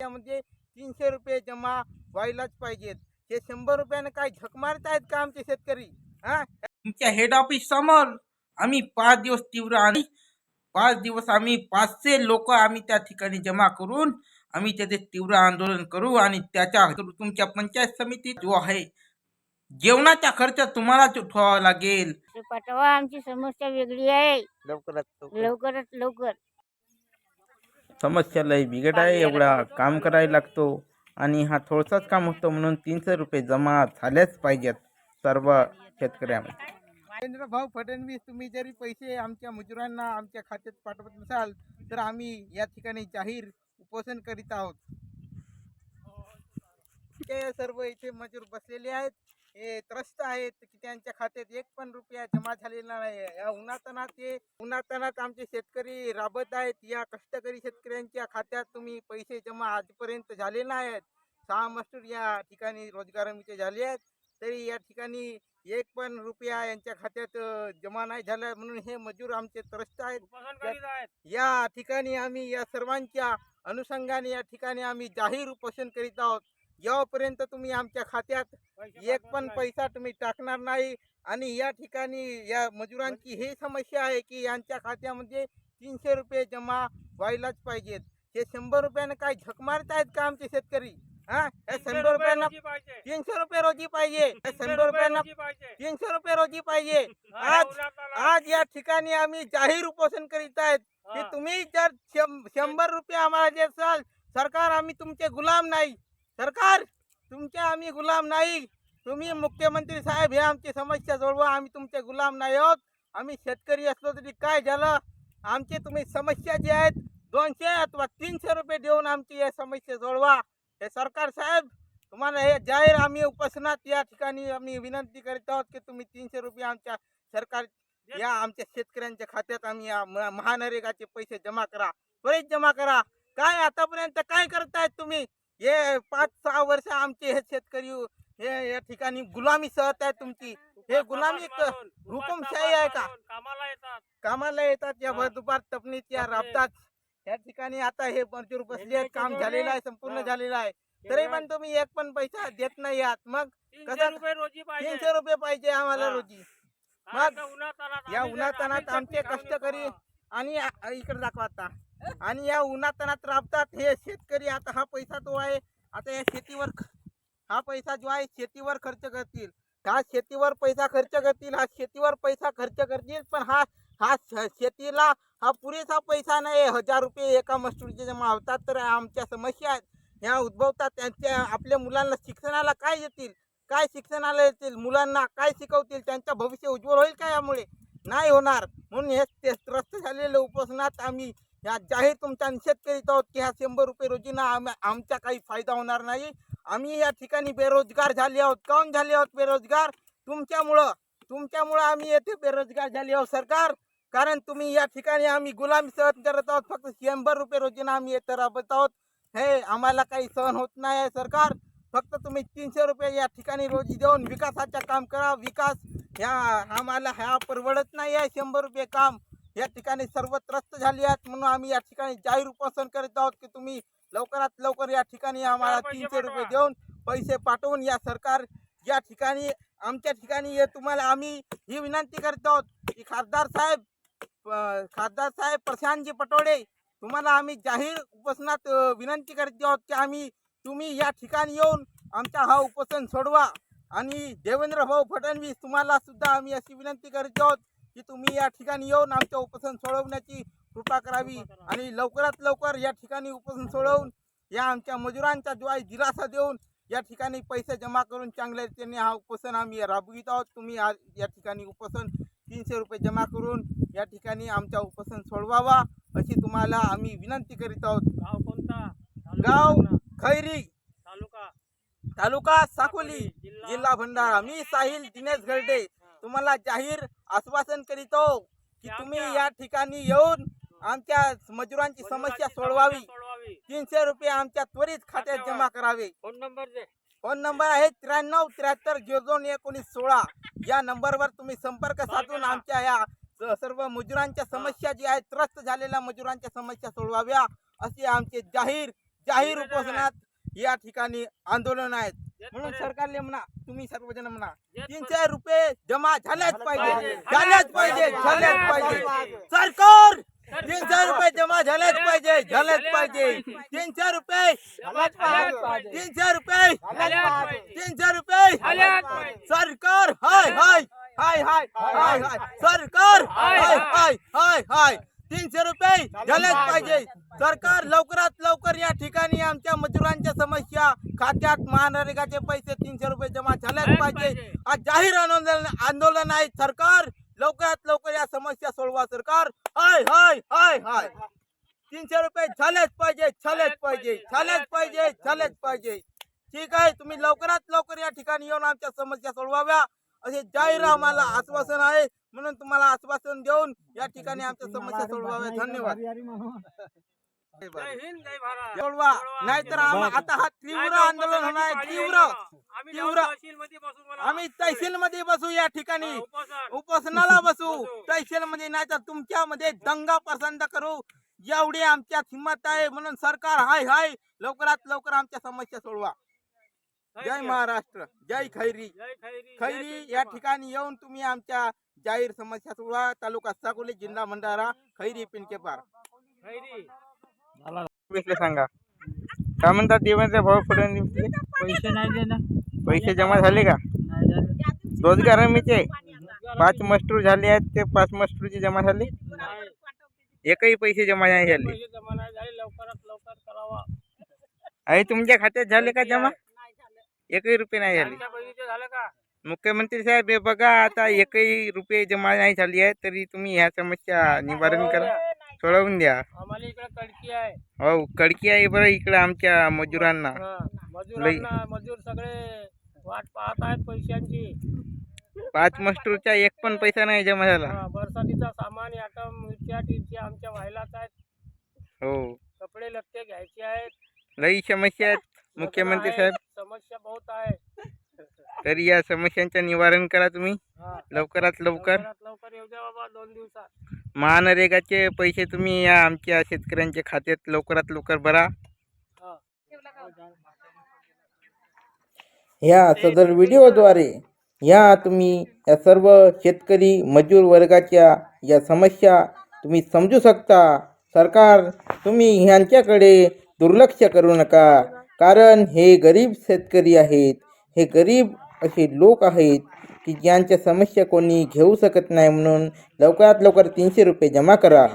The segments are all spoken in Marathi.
खात्यामध्ये 300 रुपये जमा व्हायलाच पाहिजेत. हे 100 रुपयानं काय झक मारत आहेत का आमचे शेतकरी? हा, तुमच्या हेड ऑफिस समोर आम्ही 5 दिवस तीव्र आणि 5 दिवस आम्ही 500 लोक आम्ही त्या ठिकाणी जमा करून आम्ही त्याचे तीव्र आंदोलन करू आणि त्याच्या तुमच्या पंचायत समितीत जो आहे जेवणाचा खर्च तुम्हालाच उठवावा लागेल. पाठवा, आमची समस्या वेगळी आहे. लवकरात लवकरात लवकर. समस्या लय बिकट आहे, एवढा काम करायला लागतो आणि हा थोडसाच काम होतं म्हणून 300 रुपये जमा झाल्याच पाहिजेत सर्व शेतकऱ्यांमध्ये. देवेंद्र भाऊ फडणवीस, तुम्ही जरी पैसे आमच्या मजुरांना आमच्या खात्यात पाठवत नसाल तर आम्ही या ठिकाणी जाहीर उपोषण करीत आहोत. ते सर्व इथे मजूर बसलेले आहेत, हे त्रस्त आहेत की त्यांच्या खात्यात 1 पण रुपया जमा झालेला नाही. या उन्हातानात आमचे शेतकरी राबत आहेत. या कष्टकरी शेतकऱ्यांच्या खात्यात तुम्ही पैसे जमा आजपर्यंत झाले नाही आहेत. 6 मजूर या ठिकाणी रोजगार हमीचे झाले आहेत, तरी या ठिकाणी 1 पण रुपया यांच्या खात्यात जमा नाही झाला, म्हणून हे मजूर आमचे त्रस्त आहेत. या ठिकाणी आम्ही या सर्वांच्या अनुषंगाने या ठिकाणी आम्ही जाहीर उपोषण करीत आहोत. जेव्हापर्यंत तुम्ही आमच्या खात्यात 1 पण पैसा तुम्ही टाकणार नाही आणि या ठिकाणी या मजुरांची ही समस्या आहे की यांच्या खात्यामध्ये 300 रुपये जमा व्हायलाच पाहिजेत. हे 100 रुपयानं काय झक मारत आहेत का आमचे शेतकरी? हा, 100 रुपयानं 300 रुपये रोजी पाहिजे. 100 रुपयानं 300 रुपये रोजी पाहिजे. आज या ठिकाणी आम्ही जाहीर उपोषण करीत आहेत की तुम्ही जर 100 रुपये आम्हाला देसाल, सरकार आम्ही तुमचे गुलाम नाही. सरकार तुमचे आम्ही गुलाम नाही. तुम्ही मुख्यमंत्री साहेब हे आमची समस्या सोडवा, आम्ही तुमचे गुलाम नाही आहोत. आम्ही शेतकरी असलो तरी काय झालं, आमचे तुम्ही समस्या जे आहेत 200 अथवा 300 रुपये देऊन आमची या समस्या सोडवा. हे सरकार साहेब, तुम्हाला हे जाहीर आम्ही उपोषणात या ठिकाणी आम्ही विनंती करीत आहोत की तुम्ही 300 रुपये आमच्या सरकार या आमच्या शेतकऱ्यांच्या खात्यात आम्ही या महानरेगाचे पैसे जमा करा, त्वरित जमा करा. काय आतापर्यंत काय करतायत तुम्ही? हे 5-6 वर्ष आमचे हे शेतकरी हे या ठिकाणी गुलामी सहत आहे तुमची. हे गुलामी हुकुमशाही आहे का? कामाला येतात या दुपार तपनीत या राबतात. या ठिकाणी आता हे मजूर बसले आहेत, काम झालेलं आहे, संपूर्ण झालेलं आहे, तरी पण तुम्ही 1 पण पैसा देत नाही आहात. मग कसं 300 रुपये पाहिजे आम्हाला रोजी? मग या उन्हातानात आमचे कष्टकरी आणि इकडे दाखवा आता, आणि या उन्हातानात राबतात हे शेतकरी. आता हा पैसा तो आहे, आता या शेतीवर हा पैसा जो आहे शेतीवर खर्च करतील. हा शेतीवर पैसा खर्च करतील, हा शेतीवर पैसा खर्च करतील, पण हा शेतीला हा पुरेसा पैसा नाही. 1000 रुपये एका मजूरचे जमा होतात, तर आमच्या समस्या आहेत ह्या उद्भवतात. त्यांच्या आपल्या मुलांना शिक्षणाला काय देतील, काय शिक्षणाला येतील, मुलांना काय शिकवतील, त्यांचं भविष्य उज्ज्वल होईल का? यामुळे नाही होणार. म्हणून हे त्रस्त झालेले उपोषणात आम्ही या जाहीर तुमचा निषेध करीत आहोत की ह्या 100 रुपये रोजीना आमचा काही फायदा होणार नाही. आम्ही या ठिकाणी बेरोजगार झाले आहोत. काऊन झाले आहोत बेरोजगार? तुमच्यामुळं आम्ही येथे बेरोजगार झाले आहोत सरकार. कारण तुम्ही या ठिकाणी आम्ही गुलामी सहन करत आहोत. फक्त 100 रुपये रोजीना आम्ही येथे राबत आहोत. हे आम्हाला काही सहन होत नाही आहे सरकार. फक्त तुम्ही 300 रुपये या ठिकाणी रोजी देऊन विकासाचं काम करा. विकास ह्या आम्हाला ह्या परवडत नाही आहे. 100 रुपये काम या ठिकाणी सर्व त्रस्त झाले आहेत, म्हणून आम्ही या ठिकाणी जाहीर उपोषण करीत आहोत की तुम्ही लवकरात लवकर या ठिकाणी आम्हाला 300 रुपये देऊन पैसे पाठवून या सरकार या ठिकाणी आमच्या ठिकाणी तुम्हाला आम्ही ही विनंती करत आहोत की खासदार साहेब प्रशांतजी पटोळे, तुम्हाला आम्ही जाहीर उपोषणात विनंती करत आहोत की तुम्ही या ठिकाणी येऊन आमचा हा उपोषण सोडवा. आणि देवेंद्र भाऊ फडणवीस, तुम्हाला सुद्धा आम्ही अशी विनंती करत आहोत की तुम्ही या ठिकाणी येऊन आमचं उपोषण सोडवण्याची कृपा करावी आणि लवकरात लवकर या ठिकाणी उपोषण सोडवून या आमच्या मजुरांचा जो आहे दिलासा देऊन या ठिकाणी पैसे जमा करून चांगल्या रीतीने हा उपोषण आम्ही राबवित आहोत. तुम्ही या ठिकाणी उपोषण 300 रुपये जमा करून या ठिकाणी आमचा उपोषण सोडवावा अशी तुम्हाला आम्ही विनंती करीत आहोत. गाव कोणता? गाव खैरी, तालुका साकोली, जिल्हा भंडारा. मी साहिल दिनेश गरडे तुम्हाला जाहीर आश्वासन करीतो की तुम्ही या ठिकाणी येऊन आमच्या मजुरांची समस्या सोडवावी. 300 रुपये आमच्या त्वरित खात्यात जमा करावे. फोन नंबर आहे 93-73-02-19-16. या नंबरवर तुम्ही संपर्क साधून आमच्या या सर्व मजुरांच्या समस्या जी आहेत, त्रस्त झालेल्या मजुरांच्या समस्या सोडवाव्या असे आमचे जाहीर जाहीर उपोषणात या ठिकाणी आंदोलन आहेत. म्हणून सरकारले म्हणा, तुम्ही सर्वजण म्हणा, 300 रुपये जमा झाल्याच पाहिजे, झाल्याच पाहिजे, झाल्याच पाहिजे. सरकार 300 रुपये जमा झाल्याच पाहिजे, झाल्याच पाहिजे. 300 रुपये, 300 रुपये, 300 रुपये. सरकार हाय हाय हाय हाय हाय हाय. सरकार हाय हाय हाय हाय. 300 रुपये झालेच पाहिजे. सरकार लवकरात लवकर या ठिकाणी आमच्या मजुरांच्या समस्या खात्यात महानरेगाचे पैसे 300 रुपये जमा झालेच पाहिजे. आज जाहीर आंदोलन आहे. सरकार लवकरात लवकर या समस्या सोडवा. सरकार हाय हाय हाय हाय. 300 रुपये झालेच पाहिजे, झालेच पाहिजे, झालेच पाहिजे, झालेच पाहिजे. ठीक आहे, तुम्ही लवकरात लवकर या ठिकाणी येऊन आमच्या समस्या सोडवाव्या असे जाहीर आम्हाला आश्वासन आहे. म्हणून तुम्हाला आश्वासन देऊन या ठिकाणी आमच्या समस्या सोडवाव्या. धन्यवाद. सोडवा, नाहीतर आता हा तीव्र आंदोलन होणार आहे. तीव्र तीव्र आम्ही तहसील मध्ये बसू, या ठिकाणी उपोषणाला बसू तहसील मध्ये, नाहीतर तुमच्यामध्ये दंगा पसंत करू. एवढी आमच्यात हिंमत आहे. म्हणून सरकार हाय हाय लवकरात लवकर आमच्या समस्या सोडवा. जय महाराष्ट्र, जय खैरी. खैरी या ठिकाणी येऊन तुम्ही आमच्या जाहीर समस्या सोडवा. तालुका साकोली, जिल्हा भंडारा, खैरी पिनकेपार. सांगा काय म्हणतात देवेंद्र भाऊ फडणवीस? पैसे नाही देणार, पैसे जमा झाले का? नाही झाले. रोजगार हमीचे 5 मजूर झाले आहेत, ते 5 मजूरचे जमा झाले? एकही पैसे जमा नाही झाले. पैसे जमा नाही झाले, लवकरात लवकर करावा. आहे तुमच्या खात्यात झाले का जमा? एकही रुपये नाही झाले. आमच्या बहिणीचे झालं का? मुख्यमंत्री साहेब हे बघा, आता एकही रुपये जमा नाही झाली आहे, तरी तुम्ही ह्या समस्या निवारण करा, सोडवून द्या. आम्हाला इकडे कडकी आहे. हो कडकी आहे बरं इकडे आमच्या मजुरांना. मजुरांना, मजूर सगळे वाट पाहत आहेत पैशांची. 5 मजूरचा एक पण पैसा नाही जमा झाला. बरसातीचा सामान, आटम, मिरच्या टिरच्या आमच्या व्हायलाच आहेत. हो कपडे लत्ते घ्यायचे आहेत. लई समस्या आहेत मुख्यमंत्री साहेब. समस्या बहुत आहे. तरी या समस्यांचं निवारण करा तुम्ही लवकरात लवकर. लवकरात लवकर येऊ द्या बाबा, 2 दिवसात. महानरेगाचे पैसे तुम्ही या आमच्या शेतकऱ्यांच्या खात्यात लवकरात लवकर भरा. या सदर व्हिडिओद्वारे या तुम्ही या सर्व शेतकरी मजूर वर्गाच्या या समस्या तुम्ही समजू शकता. सरकार तुम्ही ह्यांच्याकडे दुर्लक्ष करू नका, कारण हे गरीब शेतकरी आहेत. हे गरीब असे लोक आहेत की ज्यांच्या समस्या कोणी घेऊ शकत नाही. म्हणून लवकरात लवकर 300 रुपये जमा करा.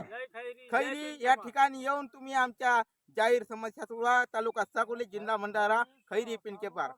खैरी या ठिकाणी येऊन तुम्ही आमच्या जाहीर समस्या सोडवा. तालुका साकोली, जिल्हा भंडारा, खैरी पिनकेपार.